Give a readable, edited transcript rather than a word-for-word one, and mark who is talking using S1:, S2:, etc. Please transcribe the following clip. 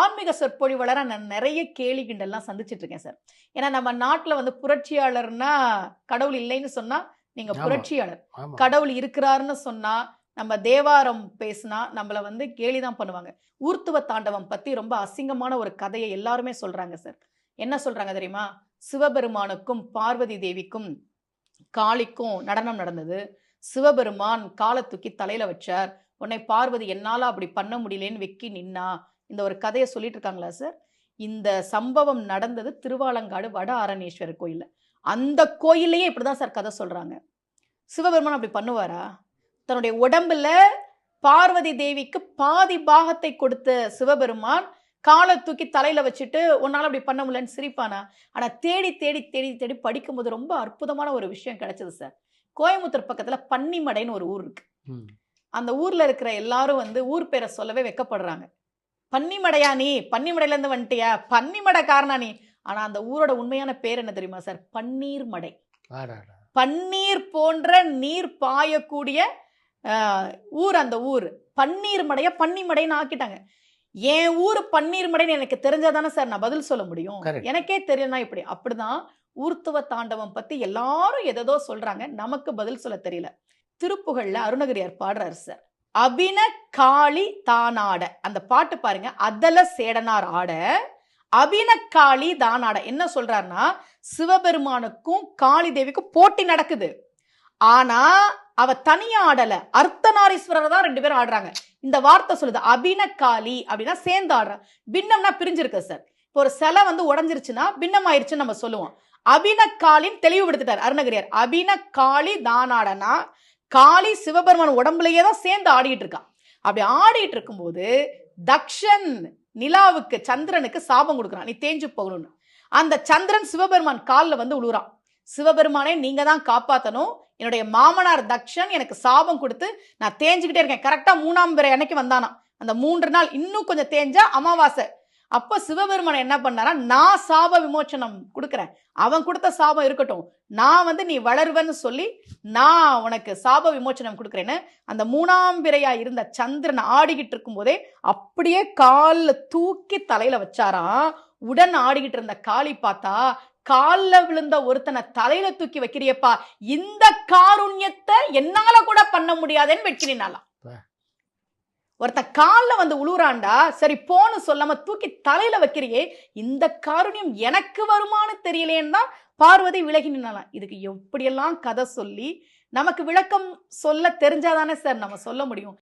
S1: ஆன்மீக சொற்பொழிவாளரா நான் நிறைய கேலி கிண்டல்லாம் சந்திச்சிட்டு இருக்கேன் சார். ஏன்னா நம்ம நாட்டுல வந்து புரட்சியாளர்னா கடவுள் இல்லைன்னு சொன்னா நீங்க
S2: ஆமா,
S1: புரட்சியாளர்.
S2: ஆமா.
S1: கடவுள் இருக்கிறாருன்னு சொன்னா நம்ம தேவாரம் பேசினா நம்மள வந்து கேலி தான் பண்ணுவாங்க. ஊர்த்துவ தாண்டவம் பத்தி ரொம்ப அசிங்கமான ஒரு கதையை எல்லாருமே சொல்றாங்க சார். என்ன சொல்றாங்க தெரியுமா? சிவபெருமானுக்கும் பார்வதி தேவிக்கும் காளிக்கும் நடனம் நடந்தது. சிவபெருமான் கால தூக்கி தலையில வச்சார். உன்னை பார்வதி என்னால அப்படி பண்ண முடியலன்னு வெக்கி நின்னா. இந்த ஒரு கதையை சொல்லிட்டு இருக்காங்களா சார்? இந்த சம்பவம் நடந்தது திருவாலங்காடு வட ஆரணேஸ்வரர் கோயில்ல. அந்த கோயில்லயே இப்படிதான் சார் கதை சொல்றாங்க. சிவபெருமான் அப்படி பண்ணுவாரா? தன்னுடைய உடம்புல பார்வதி தேவிக்கு பாதி பாகத்தை கொடுத்த சிவபெருமான் காலை தூக்கி தலையில வச்சுட்டு உன்னால அப்படி பண்ண முடியலன்னு சிரிப்பானா? ஆனா தேடி தேடி தேடி தேடி படிக்கும்போது ரொம்ப அற்புதமான ஒரு விஷயம் கிடைச்சது சார். கோயம்புத்தூர் பக்கத்துல பன்னிமடைன்னு ஒரு ஊர் இருக்கு. அந்த ஊர்ல இருக்கிற எல்லாரும் வந்து ஊர் பேரை சொல்லவே வெக்கப்படுறாங்க. பன்னிமடையா நீ? பன்னிமடையில இருந்து வந்துட்டியா? பன்னிமடை காரணா நீ? ஆனா அந்த ஊரோட உண்மையான பேர் என்ன தெரியுமா சார்? பன்னீர் மடை. பன்னீர் போன்ற நீர் பாயக்கூடிய ஊர் அந்த ஊர். பன்னீர் மடைய பன்னிமடைன்னு ஆக்கிட்டாங்க. என் ஊர் பன்னீர் மடைன்னு எனக்கு தெரிஞ்சாதானே சார் நான் பதில் சொல்ல முடியும். எனக்கே தெரியலனா இப்படி. அப்படிதான் ஊர்த்துவ தாண்டவம் பத்தி எல்லாரும் எதோ சொல்றாங்க, நமக்கு பதில் சொல்ல தெரியல. திருப்புகழ்ல அருணகிரியார் பாடுறாரு சார். அபின காளி தானாட, அந்த பாட்டு பாருங்க. அதல சேடனார் ஆட அபின காளி தானாட என்ன சொல்றாருன்னா, சிவபெருமானுக்கும் காளி தேவிக்கும் போட்டி நடக்குது. ஆனா அவ தனியா ஆடல, அர்த்தநாரீஸ்வரர் தான் 2 பேரும் ஆடுறாங்க. இந்த வார்த்தை சொல்லுது அபின காளி அப்படின்னா சேர்ந்து ஆடுற. பின்னம்னா பிரிஞ்சிருக்கு சார். இப்போ ஒரு சிலை வந்து உடஞ்சிருச்சுன்னா பின்னம் ஆயிருச்சுன்னு நம்ம சொல்லுவோம். அபின காளின்னு தெளிவுபடுத்திட்டார் அருணகிரியார். அபின காளி தானாடனா காளி சிவபெருமான் உடம்புலயே தான் சேர்ந்து ஆடிட்டு இருக்கா. அப்படி ஆடிட்டு இருக்கும்போது தக்ஷன் நிலாவுக்கு சந்திரனுக்கு சாபம் கொடுக்குறான், நீ தேஞ்சு போகணும்னு. அந்த சந்திரன் சிவபெருமான் காலில் வந்து உழுறான். சிவபெருமானே நீங்க தான் காப்பாற்றணும், என்னுடைய மாமனார் தக்ஷன் எனக்கு சாபம் கொடுத்து நான் தேஞ்சுக்கிட்டே இருக்கேன். கரெக்டா 3ஆம் பிறை அன்னைக்கு வந்தானா. அந்த 3 நாள் இன்னும் கொஞ்சம் தேஞ்சா அமாவாசை. அப்ப சிவபெருமான் என்ன பண்ணாரா, நான் சாப விமோச்சனம் கொடுக்குறேன், அவன் கொடுத்த சாபம் இருக்கட்டும், நான் வந்து நீ வளருவன்னு சொல்லி நான் உனக்கு சாப விமோச்சனம் கொடுக்குறேன்னு அந்த 3ஆம் பிறையா இருந்த சந்திரன் ஆடிக்கிட்டு இருக்கும் போதே அப்படியே காலில் தூக்கி தலையில வச்சாராம். உடன் ஆடிக்கிட்டு இருந்த காளி பார்த்தா, காலில் விழுந்த ஒருத்தனை தலையில தூக்கி வைக்கிறியப்பா, இந்த காருண்யத்தை என்னால கூட பண்ண முடியாதுன்னு வெட்கினாலாம். ஒருத்த காலில் வந்து உழுறாண்டா, சரி போன்னு சொல்லாம தூக்கி தலையில வைக்கிறியே, இந்த காருண்யம் எனக்கு வருமானு தெரியலேன்னு தான் பார்வதி விலகி நின்னாலாம். இதுக்கு எப்படியெல்லாம் கதை சொல்லி நமக்கு விளக்கம் சொல்ல தெரிஞ்சாதானே சார் நம்ம சொல்ல முடியும்.